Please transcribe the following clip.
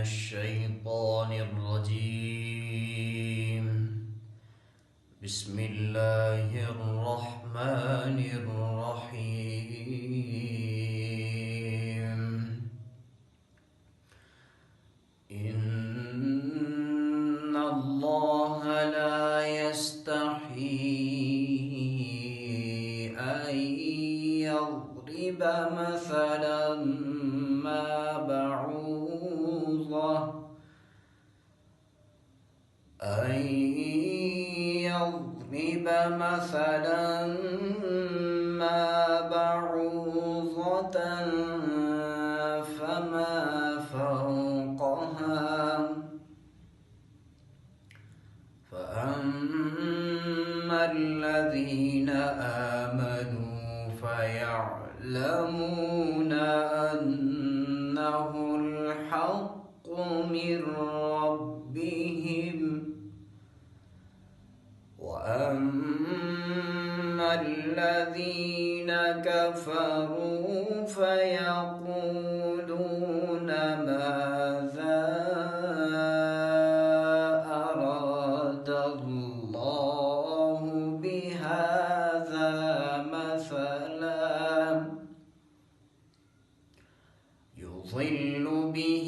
الشيطان الرجيم. بسم الله الرحمن الرحيم. إن الله لا يستحيي أن يضرب مثلا ما بعوضة فما فوقها فأما الذين آمنوا فيعلمون أنه الحق من ربهم، وأما الذين كفروا فيقولون ماذا أراد الله بهذا مثلا يضل به